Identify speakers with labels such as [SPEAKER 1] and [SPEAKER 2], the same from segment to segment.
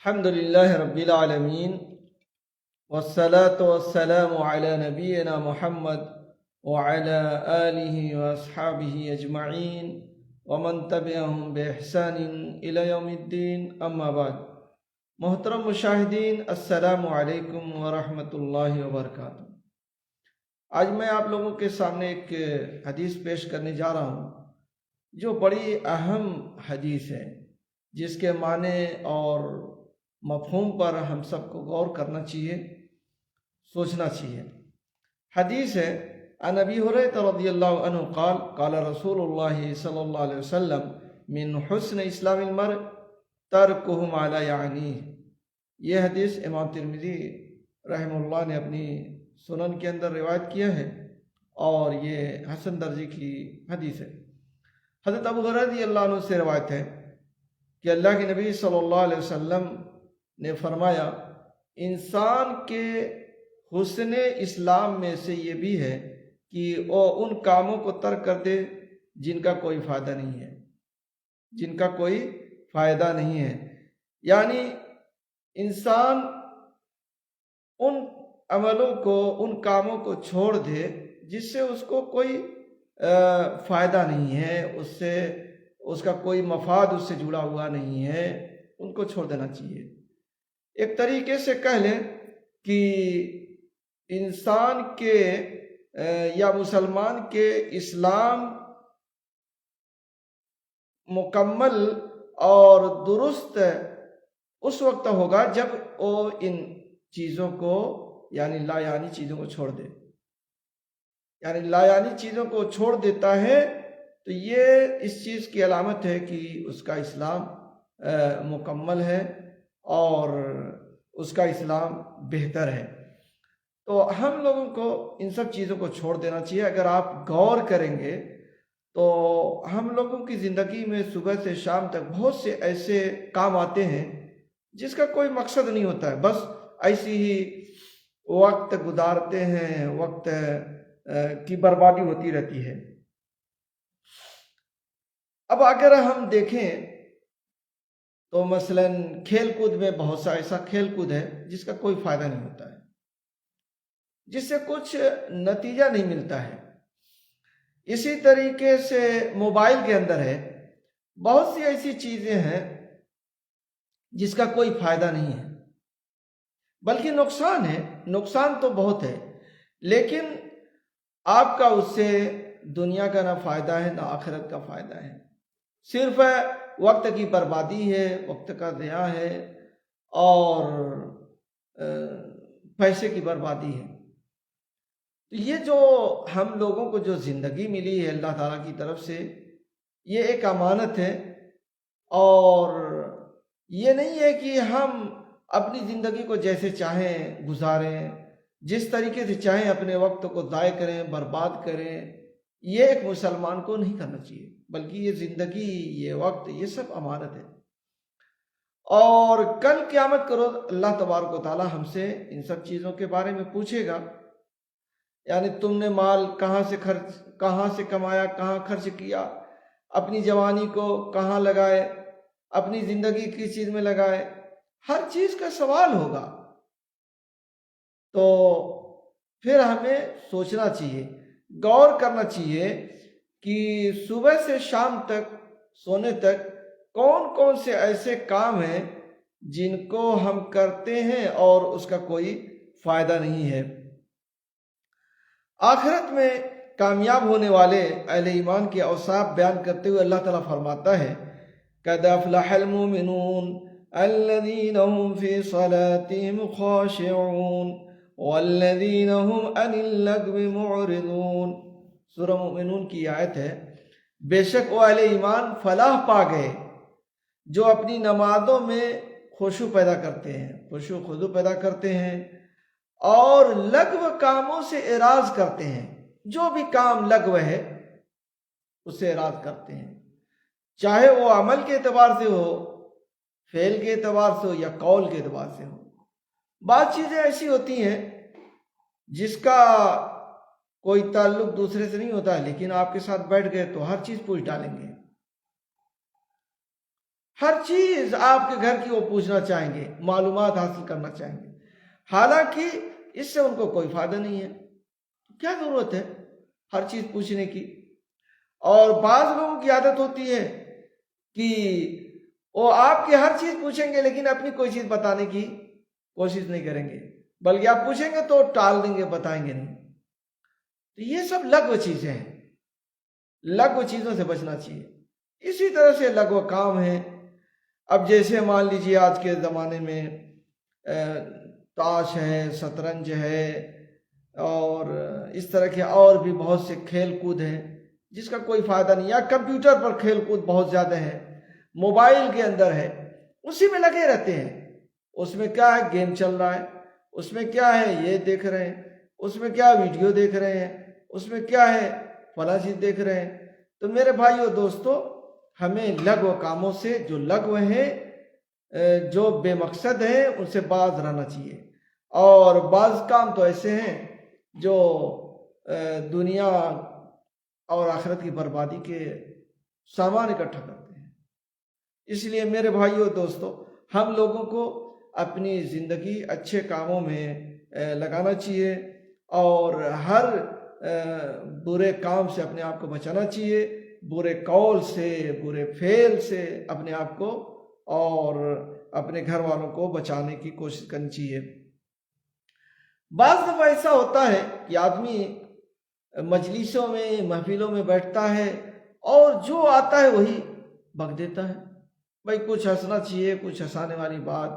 [SPEAKER 1] الحمد لله رب العالمين والصلاة والسلام على نبينا محمد وعلى آله وأصحابه أجمعين ومن تبعهم بإحسان إلى يوم الدين أما بعد. محترم مشاہدین، السلام علیکم ورحمۃ اللہ وبرکاتہ. آج میں آپ لوگوں کے سامنے ایک حدیث پیش کرنے جا رہا ہوں جو بڑی اہم حدیث ہے، جس کے معنی اور مفہوم پر ہم سب کو غور کرنا چاہیے، سوچنا چاہیے. حدیث ہے عن ابی ہریرہ رضی اللہ عنہ قال قال رسول اللہ صلی اللہ علیہ وسلم من حسن اسلام المرء ترکہ ما لا یعنیہ. یہ حدیث امام ترمذی رحمہ اللہ نے اپنی سنن کے اندر روایت کیا ہے اور یہ حسن درجے کی حدیث ہے. حضرت ابو ہریرہ رضی اللہ عنہ سے روایت ہے کہ اللہ کے نبی صلی اللہ علیہ وسلم نے فرمایا، انسان کے حسن اسلام میں سے یہ بھی ہے کہ وہ ان کاموں کو ترک کر دے جن کا کوئی فائدہ نہیں ہے، جن کا کوئی فائدہ نہیں ہے. یعنی انسان ان عملوں کو، ان کاموں کو چھوڑ دے جس سے اس کو کوئی فائدہ نہیں ہے، اس کا کوئی مفاد اس سے جڑا ہوا نہیں ہے، ان کو چھوڑ دینا چاہیے. ایک طریقے سے کہہ لیں کہ انسان کے یا مسلمان کے اسلام مکمل اور درست اس وقت ہوگا جب وہ ان چیزوں کو، یعنی لا یعنی چیزوں کو چھوڑ دے. یعنی لا یعنی چیزوں کو چھوڑ دیتا ہے تو یہ اس چیز کی علامت ہے کہ اس کا اسلام مکمل ہے اور اس کا اسلام بہتر ہے. تو ہم لوگوں کو ان سب چیزوں کو چھوڑ دینا چاہیے. اگر آپ غور کریں گے تو ہم لوگوں کی زندگی میں صبح سے شام تک بہت سے ایسے کام آتے ہیں جس کا کوئی مقصد نہیں ہوتا ہے، بس ایسی ہی وقت گزارتے ہیں، وقت کی بربادی ہوتی رہتی ہے. اب اگر ہم دیکھیں تو مثلا کھیل کود میں بہت سا ایسا کھیل کود ہے جس کا کوئی فائدہ نہیں ہوتا ہے، جس سے کچھ نتیجہ نہیں ملتا ہے. اسی طریقے سے موبائل کے اندر ہے، بہت سی ایسی چیزیں ہیں جس کا کوئی فائدہ نہیں ہے، بلکہ نقصان ہے. نقصان تو بہت ہے، لیکن آپ کا اس سے دنیا کا نہ فائدہ ہے نہ آخرت کا فائدہ ہے. صرف وقت کی بربادی ہے، وقت کا ضیاع ہے اور پیسے کی بربادی ہے. تو یہ جو ہم لوگوں کو جو زندگی ملی ہے اللہ تعالیٰ کی طرف سے، یہ ایک امانت ہے. اور یہ نہیں ہے کہ ہم اپنی زندگی کو جیسے چاہیں گزاریں، جس طریقے سے چاہیں اپنے وقت کو ضائع کریں، برباد کریں. یہ ایک مسلمان کو نہیں کرنا چاہیے، بلکہ یہ زندگی، یہ وقت، یہ سب امانت ہے. اور کل قیامت کو روز اللہ تبارک و تعالی ہم سے ان سب چیزوں کے بارے میں پوچھے گا. یعنی تم نے مال کہاں سے کمایا، کہاں خرچ کیا، اپنی جوانی کو کہاں لگائے، اپنی زندگی کس چیز میں لگائے، ہر چیز کا سوال ہوگا. تو پھر ہمیں سوچنا چاہیے، غور کرنا چاہیے کہ صبح سے شام تک، سونے تک کون کون سے ایسے کام ہیں جن کو ہم کرتے ہیں اور اس کا کوئی فائدہ نہیں ہے. آخرت میں کامیاب ہونے والے اہل ایمان کے اوصاف بیان کرتے ہوئے اللہ تعالیٰ فرماتا ہے، قَدْ أَفْلَحَ الْمُؤْمِنُونَ الَّذِينَ هُمْ فِي صَلَاتِهِمْ خَاشِعُونَ وَالَّذِينَ هُمْ عَنِ اللَّغْوِ مُعْرِضُونَ. سورہ مومنون کی آیت ہے، بے شک وہ اہل ایمان فلاح پا گئے جو اپنی نمازوں میں خشوع پیدا کرتے ہیں، خشوع خضوع پیدا کرتے ہیں اور لغو کاموں سے اعراض کرتے ہیں. جو بھی کام لغو ہے اس سے اعراض کرتے ہیں، چاہے وہ عمل کے اعتبار سے ہو، فعل کے اعتبار سے ہو یا قول کے اعتبار سے ہو. بعض چیزیں ایسی ہوتی ہیں جس کا کوئی تعلق دوسرے سے نہیں ہوتا ہے، لیکن آپ کے ساتھ بیٹھ گئے تو ہر چیز پوچھ ڈالیں گے. ہر چیز آپ کے گھر کی وہ پوچھنا چاہیں گے، معلومات حاصل کرنا چاہیں گے، حالانکہ اس سے ان کو کوئی فائدہ نہیں ہے۔ کیا ضرورت ہے ہر چیز پوچھنے کی؟ اور بعض لوگوں کی عادت ہوتی ہے کہ وہ آپ کی ہر چیز پوچھیں گے لیکن اپنی کوئی چیز بتانے کی کوشش نہیں کریں گے، بلکہ آپ پوچھیں گے تو ٹال دیں گے، بتائیں گے نہیں۔ تو یہ سب لغو چیزیں ہیں، لغو چیزوں سے بچنا چاہیے۔ اسی طرح سے لغو کام ہیں، اب جیسے مان لیجیے آج کے زمانے میں تاش ہے، شطرنج ہے، اور اس طرح کے اور بھی بہت سے کھیل کود ہیں جس کا کوئی فائدہ نہیں، یا کمپیوٹر پر کھیل کود بہت زیادہ ہے، موبائل کے اندر ہے، اسی میں لگے رہتے ہیں۔ اس میں کیا ہے، گیم چل رہا ہے، اس میں کیا ہے، یہ دیکھ رہے ہیں، اس میں کیا ویڈیو دیکھ رہے ہیں، اس میں کیا ہے، فلاں چیز دیکھ رہے ہیں۔ تو میرے بھائیو دوستو، ہمیں لغو کاموں سے، جو لغو ہیں، جو بے مقصد ہیں، ان سے باز رہنا چاہیے۔ اور بعض کام تو ایسے ہیں جو دنیا اور آخرت کی بربادی کے سامان اکٹھا کرتے ہیں۔ اس لیے میرے بھائیو دوستو، ہم لوگوں کو اپنی زندگی اچھے کاموں میں لگانا چاہیے، اور ہر برے کام سے اپنے آپ کو بچانا چاہیے، برے قول سے، برے فعل سے اپنے آپ کو اور اپنے گھر والوں کو بچانے کی کوشش کرنی چاہیے۔ بعض دفعہ ایسا ہوتا ہے کہ آدمی مجلسوں میں، محفلوں میں بیٹھتا ہے اور جو آتا ہے وہی بک دیتا ہے۔ بھائی کچھ ہنسنا چاہیے، کچھ ہنسانے والی بات،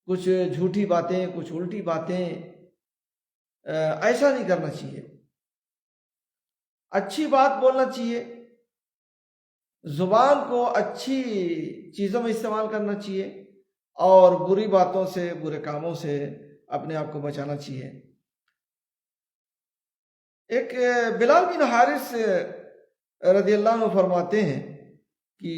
[SPEAKER 1] کچھ جھوٹی باتیں، کچھ الٹی باتیں، ایسا نہیں کرنا چاہیے۔ اچھی بات بولنا چاہیے، زبان کو اچھی چیزوں میں استعمال کرنا چاہیے، اور بری باتوں سے، برے کاموں سے اپنے آپ کو بچانا چاہیے۔ ایک بلال بن حارث رضی اللہ عنہ فرماتے ہیں کہ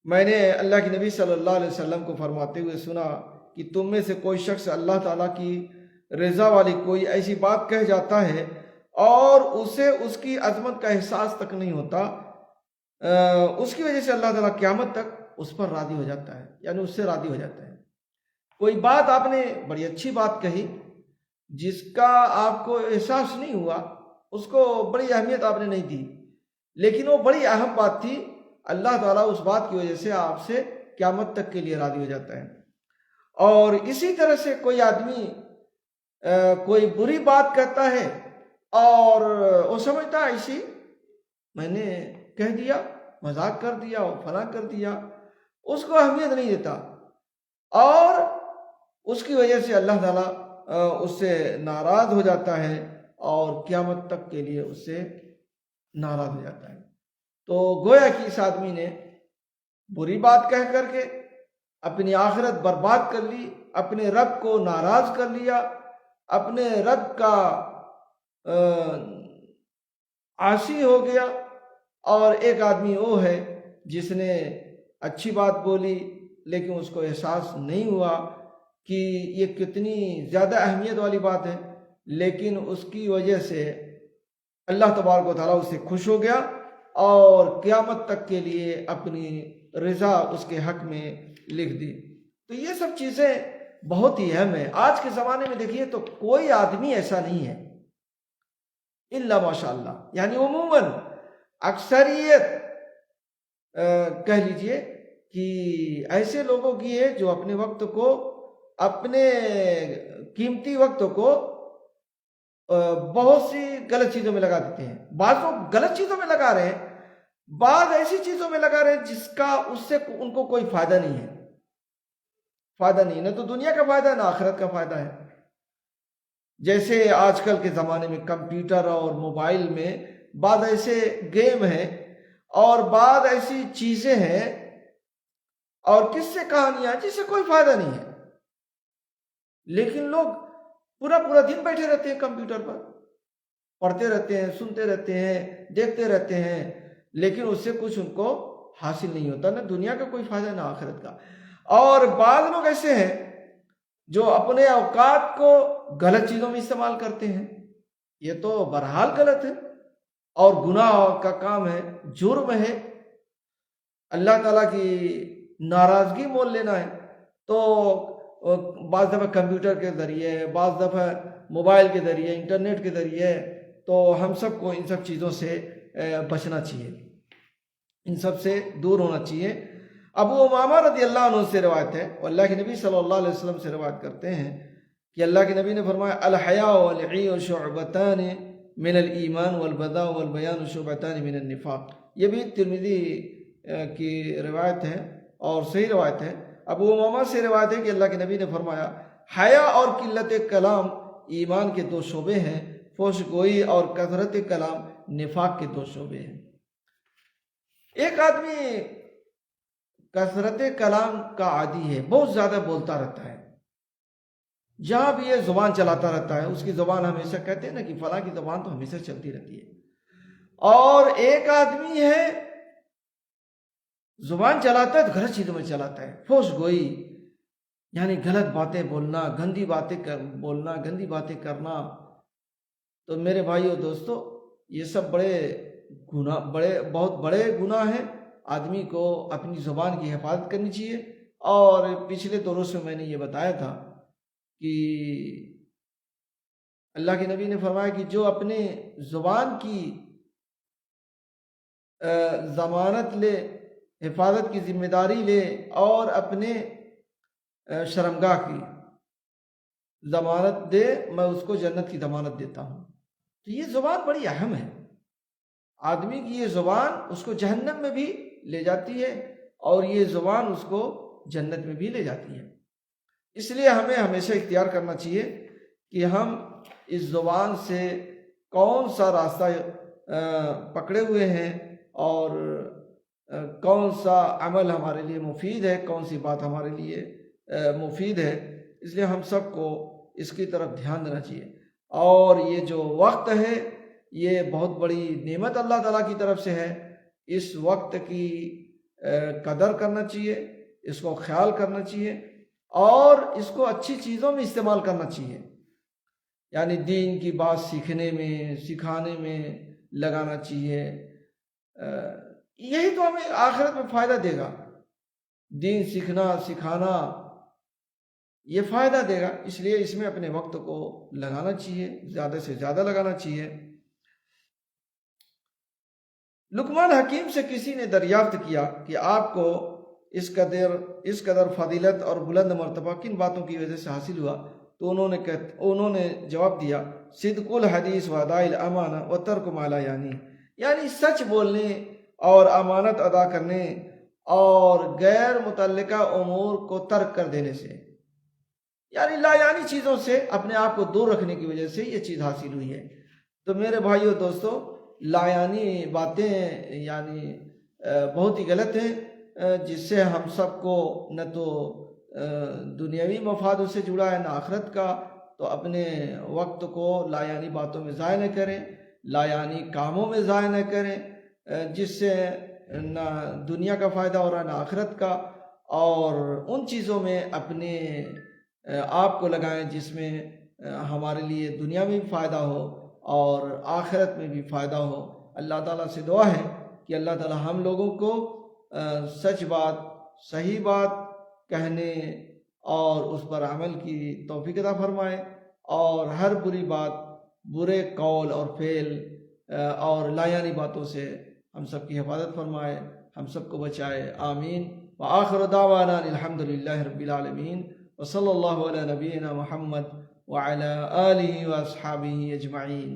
[SPEAKER 1] میں نے اللہ کے نبی صلی اللہ علیہ وسلم کو فرماتے ہوئے سنا کہ تم میں سے کوئی شخص اللہ تعالیٰ کی رضا والی کوئی ایسی بات کہہ جاتا ہے اور اسے اس کی عظمت کا احساس تک نہیں ہوتا، اس کی وجہ سے اللہ تعالیٰ قیامت تک اس پر راضی ہو جاتا ہے، یعنی اس سے راضی ہو جاتا ہے۔ کوئی بات آپ نے بڑی اچھی بات کہی جس کا آپ کو احساس نہیں ہوا، اس کو بڑی اہمیت آپ نے نہیں دی، لیکن وہ بڑی اہم بات تھی، اللہ تعالیٰ اس بات کی وجہ سے آپ سے قیامت تک کے لیے راضی ہو جاتا ہے۔ اور اسی طرح سے کوئی آدمی کوئی بری بات کہتا ہے اور وہ سمجھتا ہے ایسی میں نے کہہ دیا، مذاق کر دیا اور فلاں کر دیا، اس کو اہمیت نہیں دیتا، اور اس کی وجہ سے اللہ تعالیٰ اس سے ناراض ہو جاتا ہے اور قیامت تک کے لیے اس سے ناراض ہو جاتا ہے۔ تو گویا کہ اس آدمی نے بری بات کہہ کر کے اپنی آخرت برباد کر لی، اپنے رب کو ناراض کر لیا، اپنے رب کا عاصی ہو گیا۔ اور ایک آدمی وہ ہے جس نے اچھی بات بولی لیکن اس کو احساس نہیں ہوا کہ یہ کتنی زیادہ اہمیت والی بات ہے، لیکن اس کی وجہ سے اللہ تبارک و تعالیٰ اس سے خوش ہو گیا اور قیامت تک کے لیے اپنی رضا اس کے حق میں لکھ دی۔ تو یہ سب چیزیں بہت ہی اہم ہیں۔ آج کے زمانے میں دیکھیے تو کوئی آدمی ایسا نہیں ہے الا ماشاء اللہ، یعنی عموماً اکثریت کہہ لیجئے کہ ایسے لوگوں کی ہے جو اپنے وقت کو، اپنے قیمتی وقت کو بہت سی غلط چیزوں میں لگا دیتے ہیں۔ بعض لوگ غلط چیزوں میں لگا رہے ہیں، بعض ایسی چیزوں میں لگا رہے ہیں جس کا اس سے ان کو کوئی فائدہ نہیں ہے، فائدہ نہیں، نہ تو دنیا کا فائدہ ہے نہ آخرت کا فائدہ ہے۔ جیسے آج کل کے زمانے میں کمپیوٹر اور موبائل میں بعض ایسے گیم ہیں اور بعض ایسی چیزیں ہیں اور قصے کہانیاں جس سے کوئی فائدہ نہیں ہے، لیکن لوگ پورا دن بیٹھے رہتے ہیں کمپیوٹر پر، پڑھتے رہتے ہیں، سنتے رہتے ہیں، دیکھتے رہتے ہیں، لیکن اس سے کچھ ان کو حاصل نہیں ہوتا، نہ دنیا کا کوئی فائدہ نہ آخرت کا۔ اور بعض لوگ ایسے ہیں جو اپنے اوقات کو غلط چیزوں میں استعمال کرتے ہیں، یہ تو بہرحال غلط ہے اور گناہ کا کام ہے، جرم ہے۔ اللہ تعالیٰ کی ناراضگی مول لینا ہے تو بعض دفعہ کمپیوٹر کے ذریعے، بعض دفعہ موبائل کے ذریعے، انٹرنیٹ کے ذریعے، تو ہم سب کو ان سب چیزوں سے بچنا چاہیے، ان سب سے دور ہونا چاہیے۔ ابو امامہ رضی اللہ عنہ سے روایت ہے، اور اللہ کے نبی صلی اللہ علیہ وسلم سے روایت کرتے ہیں کہ اللہ کے نبی نے فرمایا الحیاء والعی شعبتان من الایمان والبذاء والبیان شعبتان من النفاق۔ یہ بھی ترمذی کی روایت ہے اور صحیح روایت ہے۔ ابو امامہ سے روایت ہے کہ اللہ کے نبی نے فرمایا حیا اور قلت کلام ایمان کے دو شعبے ہیں، فحش گوئی اور کثرت کلام نفاق کے دو شعبے ہیں۔ ایک آدمی کثرت کلام کا عادی ہے، بہت زیادہ بولتا رہتا ہے، جہاں بھی یہ زبان چلاتا رہتا ہے، اس کی زبان ہمیشہ کہتے ہیں نا کہ فلاں کی زبان تو ہمیشہ چلتی رہتی ہے۔ اور ایک آدمی ہے زبان چلاتا ہے تو غلط چیزوں میں چلاتا ہے، فحش گوئی یعنی غلط باتیں بولنا، گندی باتیں بولنا، گندی باتیں کرنا۔ تو میرے بھائیو دوستو، یہ سب بہت بڑے گناہ ہیں۔ آدمی کو اپنی زبان کی حفاظت کرنی چاہیے، اور پچھلے دروس میں نے یہ بتایا تھا کہ اللہ کے نبی نے فرمایا کہ جو اپنے زبان کی ضمانت لے، حفاظت کی ذمہ داری لے، اور اپنے شرمگاہ کی ضمانت دے، میں اس کو جنت کی ضمانت دیتا ہوں۔ تو یہ زبان بڑی اہم ہے، آدمی کی یہ زبان اس کو جہنم میں بھی لے جاتی ہے، اور یہ زبان اس کو جنت میں بھی لے جاتی ہے۔ اس لیے ہمیں ہمیشہ اختیار کرنا چاہیے کہ ہم اس زبان سے کون سا راستہ پکڑے ہوئے ہیں، اور کون سا عمل ہمارے لیے مفید ہے، کون سی بات ہمارے لیے مفید ہے۔ اس لیے ہم سب کو اس کی طرف دھیان دینا چاہیے۔ اور یہ جو وقت ہے، یہ بہت بڑی نعمت اللہ تعالیٰ کی طرف سے ہے۔ اس وقت کی قدر کرنا چاہیے، اس کو خیال کرنا چاہیے، اور اس کو اچھی چیزوں میں استعمال کرنا چاہیے، یعنی دین کی بات سیکھنے میں، سکھانے میں لگانا چاہیے۔ یہی تو ہمیں آخرت میں فائدہ دے گا، دین سیکھنا، سکھانا، یہ فائدہ دے گا۔ اس لیے اس میں اپنے وقت کو لگانا چاہیے، زیادہ سے زیادہ لگانا چاہیے۔ لقمان حکیم سے کسی نے دریافت کیا کہ آپ کو اس قدر فضیلت اور بلند مرتبہ کن باتوں کی وجہ سے حاصل ہوا؟ تو انہوں نے جواب دیا صدق الحدیث و اداء الامانہ و ترک ما لا یعنی سچ بولنے اور امانت ادا کرنے اور غیر متعلقہ امور کو ترک کر دینے سے، یعنی لا یعنی چیزوں سے اپنے آپ کو دور رکھنے کی وجہ سے یہ چیز حاصل ہوئی ہے۔ تو میرے بھائیو دوستو، لا یعنی باتیں یعنی بہت ہی غلط ہیں، جس سے ہم سب کو نہ تو دنیاوی مفاد سے جڑا ہے، نہ آخرت کا۔ تو اپنے وقت کو لا یعنی باتوں میں ضائع نہ کریں، لا یعنی کاموں میں ضائع نہ کریں، جس سے نہ دنیا کا فائدہ ہو رہا ہے نہ آخرت کا۔ اور ان چیزوں میں اپنے آپ کو لگائیں جس میں ہمارے لیے دنیا میں بھی فائدہ ہو اور آخرت میں بھی فائدہ ہو۔ اللہ تعالیٰ سے دعا ہے کہ اللہ تعالیٰ ہم لوگوں کو سچ بات، صحیح بات کہنے اور اس پر عمل کی توفیق عطا فرمائے، اور ہر بری بات، برے قول اور فعل اور لا یعنی باتوں سے ہم سب کی حفاظت فرمائے، ہم سب کو بچائے، آمین۔ وآخر دعوانا الحمدللہ رب العالمین، وصلی اللہ علی نبینا محمد وعلی آلہ واصحابہ اجمعین۔